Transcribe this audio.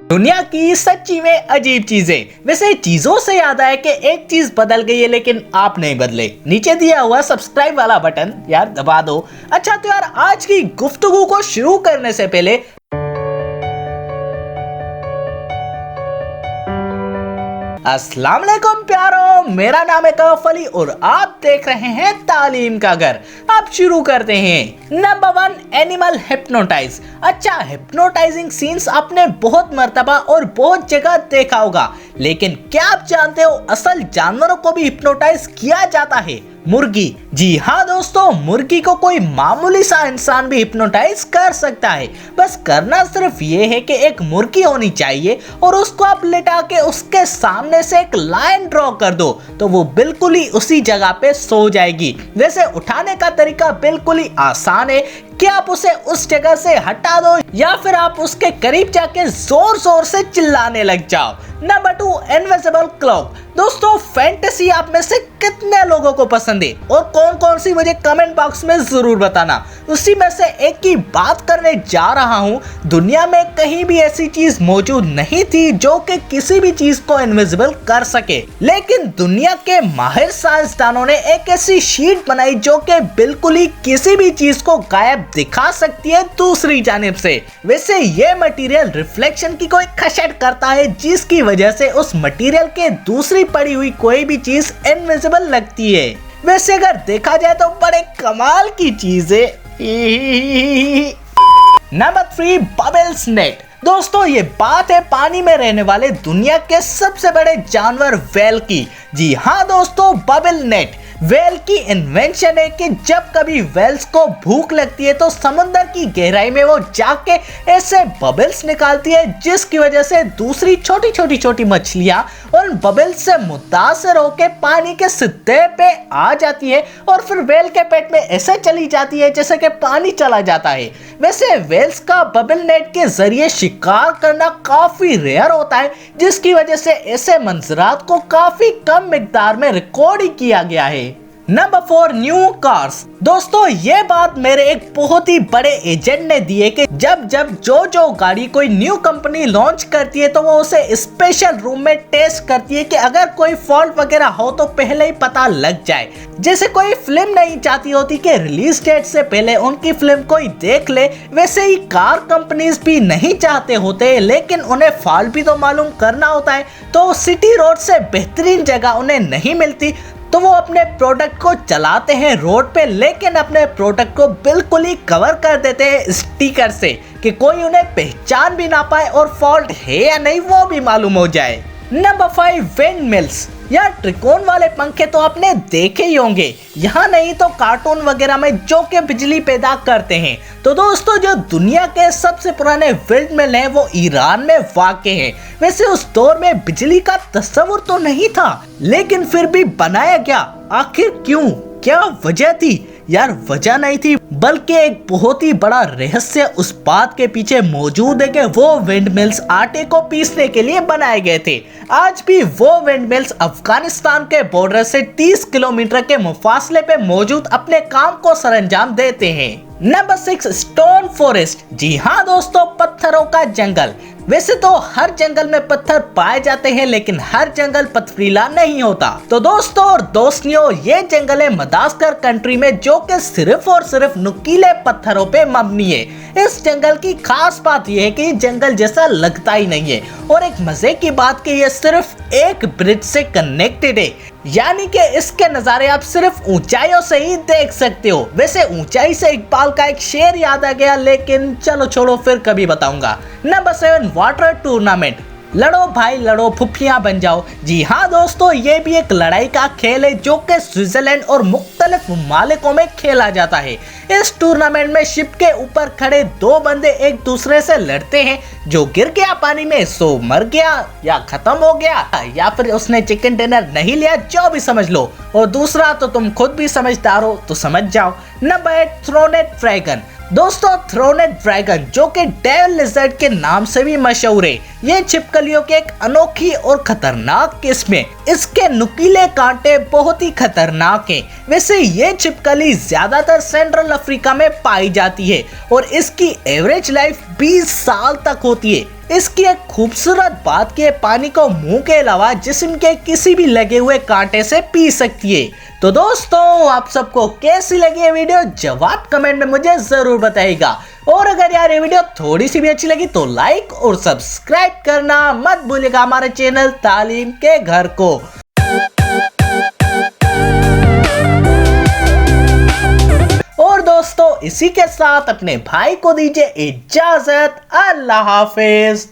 दुनिया की सच्ची में अजीब चीजें। वैसे चीजों से याद आया कि एक चीज बदल गई है लेकिन आप नहीं बदले। नीचे दिया हुआ सब्सक्राइब वाला बटन यार दबा दो। अच्छा तो यार आज की गुफ्तगू को शुरू करने से पहले अस्सलाम वालेकुम प्यारो, मेरा नाम है कौफ अली और आप देख रहे हैं तालीम का घर। अब शुरू करते हैं। Number 1, animal hypnotise. अच्छा, हिप्नोटाइजिंग सीन्स आपने बहुत मर्तबा और बहुत जगह देखा होगा, लेकिन क्या आप जानते हो असल जानवरों को भी हिप्नोटाइज किया जाता है? मुर्गी। जी हाँ दोस्तों, मुर्गी को कोई मामूली सा इंसान भी हिप्नोटाइज कर सकता है। बस करना सिर्फ ये है कि एक मुर्गी होनी चाहिए और उसको आप लिटा के उसके सामने से एक लाइन ड्रॉ कर दो तो वो बिल्कुल ही उसी जगह पे सो जाएगी। वैसे उठाने का तरीका बिल्कुल ही आसान है कि आप उसे उस जगह से हटा दो या फिर आप उसके करीब जाके जोर जोर से चिल्लाने लग जाओ। Number 2, invisible clock. दोस्तों फैंटेसी आप में से कितने लोगों को पसंद है और कौन कौन सी मुझे कमेंट बॉक्स में जरूर बताना। उसी में से एक की बात करने जा रहा हूँ। दुनिया में कहीं भी ऐसी चीज मौजूद नहीं थी जो कि किसी भी चीज को इनविजिबल कर सके, लेकिन दुनिया के माहिर साइंसदानों ने एक ऐसी शीट बनाई जो कि बिल्कुल ही किसी भी चीज को गायब दिखा सकती है दूसरी जानिब से। वैसे ये मटेरियल रिफ्लेक्शन की कोई खशट करता है जिसकी वजह से उस मटेरियल के दूसरी पड़ी हुई कोई भी चीज इनविजिबल लगती है। वैसे अगर देखा जाए तो बड़े कमाल की चीज है। Number 3, bubbles net. दोस्तों ये बात है पानी में रहने वाले दुनिया के सबसे बड़े जानवर व्हेल की। जी हाँ दोस्तों, बबल नेट व्हेल की इन्वेंशन है कि जब कभी व्हेल्स को भूख लगती है तो समुद्र की गहराई में वो जाके ऐसे बबल्स निकालती है जिसकी वजह से दूसरी छोटी छोटी मछलियां उन बबल्स से मुतासर होकर पानी के सतह पे आ जाती है और फिर व्हेल के पेट में ऐसे चली जाती है जैसे कि पानी चला जाता है। वैसे व्हेल्स का बबल नेट के जरिए शिकार करना काफी रेयर होता है, जिसकी वजह से ऐसे मंजरात को काफी कम मिकदार में रिकॉर्ड ही किया गया है। Number 4, new cars. दोस्तों ये बात मेरे एक बहुत ही बड़े एजेंट ने दी है कि जब जो गाड़ी कोई न्यू कंपनी लॉन्च करती है तो वो उसे स्पेशल रूम में टेस्ट करती है कि अगर कोई फॉल्ट वगैरह हो तो पहले ही पता लग जाए। जैसे कोई फिल्म नहीं चाहती होती कि रिलीज डेट से पहले उनकी फिल्म कोई देख ले, वैसे ही कार कंपनीज भी नहीं चाहते होते, लेकिन उन्हें फॉल्ट भी तो मालूम करना होता है। तो सिटी रोड से बेहतरीन जगह उन्हें नहीं मिलती तो वो अपने प्रोडक्ट को चलाते हैं रोड पे, लेकिन अपने प्रोडक्ट को बिल्कुल ही कवर कर देते हैं स्टिकर से कि कोई उन्हें पहचान भी ना पाए और फॉल्ट है या नहीं वो भी मालूम हो जाए। Number 5, wind mills. यार त्रिकोण वाले पंखे तो आपने देखे ही होंगे, यहाँ नहीं तो कार्टून वगैरह में, जो कि बिजली पैदा करते हैं। तो दोस्तों जो दुनिया के सबसे पुराने विंड मिल हैं वो ईरान में वाक़ हैं। वैसे उस दौर में बिजली का तस्वुर तो नहीं था, लेकिन फिर भी बनाया गया। आखिर क्यों, क्या वजह थी? यार वजह नहीं थी बल्कि एक बहुत ही बड़ा रहस्य उस बात के पीछे मौजूद है कि वो विंड मिल्स आटे को पीसने के लिए बनाए गए थे। आज भी वो विंड मिल्स अफगानिस्तान के बॉर्डर से 30 किलोमीटर के मुफासले पे मौजूद अपने काम को सरंजाम देते हैं। Number 6, stone forest. जी हाँ दोस्तों, पत्थरों का जंगल। वैसे तो हर जंगल में पत्थर पाए जाते हैं, लेकिन हर जंगल पथरीला नहीं होता। तो दोस्तों और दोस्तियों, ये जंगल है मदागास्कर कंट्री में जो कि सिर्फ और सिर्फ नुकीले पत्थरों पे मबनी है। इस जंगल की खास बात यह है कि जंगल जैसा लगता ही नहीं है, और एक मजे की बात कि ये सिर्फ एक ब्रिज से कनेक्टेड है, यानी कि इसके नज़ारे आप सिर्फ ऊंचाइयों से ही देख सकते हो। वैसे ऊंचाई से इकबाल का एक शेर याद आ गया, लेकिन चलो छोड़ो, फिर कभी बताऊंगा। Number 7, water tournament. लड़ो भाई लड़ो, फुफियां बन जाओ। जी हाँ दोस्तों, ये भी एक लड़ाई का खेल है जो कि स्विट्जरलैंड और मुख्तलिफ ममालिकों में खेला जाता है। इस टूर्नामेंट में शिप के ऊपर खड़े दो बंदे एक दूसरे से लड़ते हैं। जो गिर गया पानी में सो मर गया या खत्म हो गया, या फिर उसने चिकन डिनर नहीं लिया, जो भी समझ लो। और दूसरा तो तुम खुद भी समझदार हो तो समझ जाओ। Number 8, throned dragon. दोस्तों थ्रोनेड ड्रैगन जो कि डेविल लिजर्ड के नाम से भी मशहूर है, ये छिपकलियों की एक अनोखी और खतरनाक किस्म है। इसके नुकीले कांटे बहुत ही खतरनाक हैं। वैसे ये छिपकली ज्यादातर सेंट्रल अफ्रीका में पाई जाती है और इसकी एवरेज लाइफ 20 साल तक होती है। इसकी एक खूबसूरत बात कि पानी को मुंह के अलावा जिस्म के किसी भी लगे हुए कांटे से पी सकती है। तो दोस्तों आप सबको कैसी लगी ये वीडियो जवाब कमेंट में मुझे जरूर बताइएगा। और अगर यार ये वीडियो थोड़ी सी भी अच्छी लगी तो लाइक और सब्सक्राइब करना मत भूलिएगा हमारे चैनल तालीम के घर को। और दोस्तों इसी के साथ अपने भाई को दीजिए इजाजत। अल्लाह हाफिज।